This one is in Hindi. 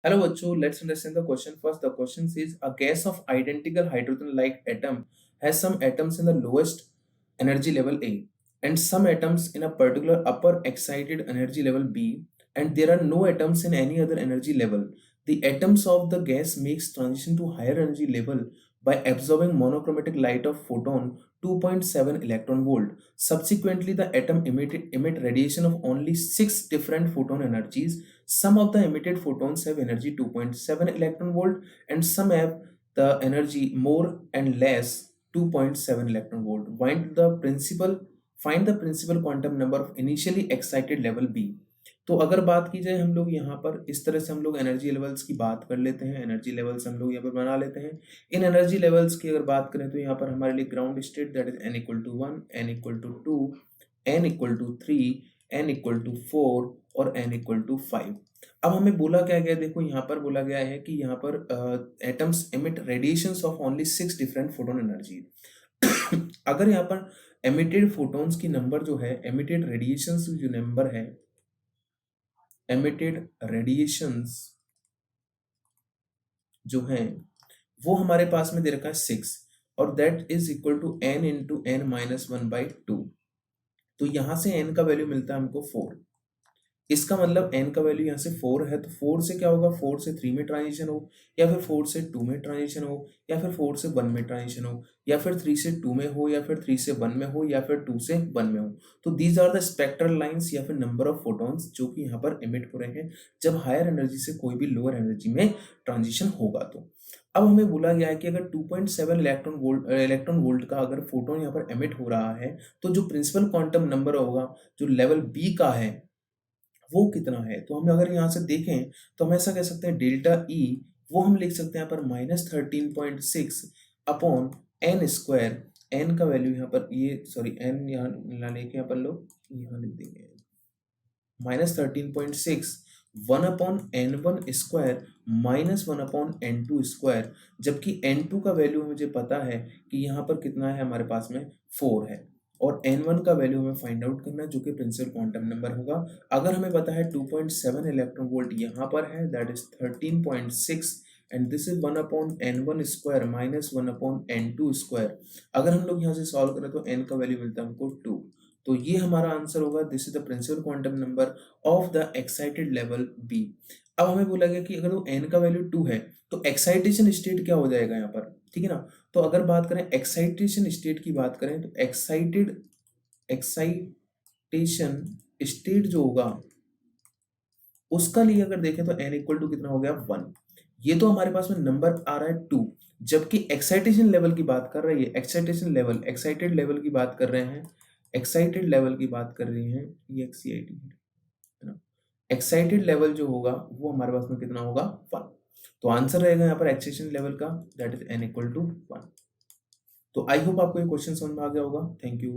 Hello, Vachu. Let's understand the question first. The question says a gas of identical hydrogen-like atom has some atoms in the lowest energy level A and some atoms in a particular upper excited energy level B, and there are no atoms in any other energy level. The atoms of the gas makes transition to higher energy level by absorbing monochromatic light of photon 2.7 electron volt. Subsequently, the atom emit radiation of only 6 different photon energies. Some of the emitted photons have energy 2.7 electron volt and some have the energy more and less 2.7 electron volt. Find the principal quantum number of initially excited level B. तो अगर बात की जाए हम लोग यहाँ पर इस तरह से हम लोग एनर्जी लेवल्स की बात कर लेते हैं। एनर्जी लेवल्स हम लोग यहाँ पर बना लेते हैं। इन एनर्जी लेवल्स की अगर बात करें तो यहाँ पर हमारे लिए ground state that is n equal to 1, n equal to 2, n equal to 3, n equal to 4 और n इक्वल टू 5। अब हमें बोला क्या गया, देखो यहाँ पर बोला गया है कि यहाँ पर atoms emit radiations of only 6 different photon energy. अगर यहाँ पर एमिटेड फोटोन्स की नंबर जो है, एमिटेड रेडिएशंस जो नंबर है, एमिटेड रेडिएशंस जो है वो हमारे पास में दे रखा है 6 और that is equal to n into n minus 1/2। तो यहां से n का वैल्यू मिलता है हमको 4। इसका मतलब n का वैल्यू यहाँ से 4 है तो 4 से क्या होगा, 4 से 3 में ट्रांजिशन हो, या फिर 4 से 2 में ट्रांजिशन हो, या फिर 4 से 1 में ट्रांजिशन हो, या फिर 3 से 2 में हो, या फिर 3 से 1 में हो, या फिर 2 से 1 में हो। तो these are the spectral lines या फिर नंबर ऑफ फोटॉन्स जो कि यहाँ पर एमिट हो रहे हैं जब हायर एनर्जी से कोई भी लोअर एनर्जी में ट्रांजिशन होगा। तो अब हमें बोला गया है कि अगर 2.7 इलेक्ट्रॉन वोल्ट का अगर फोटोन यहाँ पर एमिट हो रहा है तो जो प्रिंसिपल क्वांटम नंबर होगा जो लेवल बी का है वो कितना है। तो हम अगर यहाँ से देखें तो हम ऐसा कह सकते हैं डेल्टा ई वो हम लिख सकते हैं यहाँ पर -13.6 अपॉन एन स्क्वायर। एन का वैल्यू यहाँ पर ये सॉरी एन यहाँ ना लेके यहाँ पर लोग यहाँ लिख देंगे -13.6 1 upon n one square minus 1 upon n two square, जबकि एन टू का वैल्यू मुझे पता है कि यहाँ पर कितना है हमारे पास में 4 है और n1 का वैल्यू हमें फाइंड आउट करना है जो कि प्रिंसिपल क्वांटम नंबर होगा। अगर हमें पता है 2.7 इलेक्ट्रॉन वोल्ट यहाँ पर है that is 13.6 and this is 1 upon n1 square minus 1 upon n2 square. अगर हम लोग यहाँ से सॉल्व करें तो n का वैल्यू मिलता है हमको 2। तो ये हमारा आंसर होगा, this is the principal quantum number of the excited level B. अब हमें बोला गया कि अगर वो n का वैल्यू 2 है तो एक्साइटेशन स्टेट क्या हो जाएगा यहाँ पर, ठीक है ना। तो अगर बात करें एक्साइटेशन स्टेट की बात करें तो एक्साइटेशन स्टेट जो होगा उसका लिए अगर देखें तो n इक्वल टू कितना हो गया 1। ये तो हमारे पास में नंबर आ रहा है 2, जबकि एक्साइटेशन लेवल की बात कर रही है, एक्साइटेशन लेवल एक्साइटेड लेवल की बात कर रहे हैं, एक्साइटेड लेवल की बात कर रही हैं ये एक्साइटी है ना। एक्साइटेड लेवल जो होगा वो हमारे पास में कितना होगा 1। तो आंसर रहेगा यहाँ पर एक्साइटेशन लेवल का that is n equal to 1। तो आई होप आपको ये क्वेश्चन समझ में आ गया होगा। Thank you.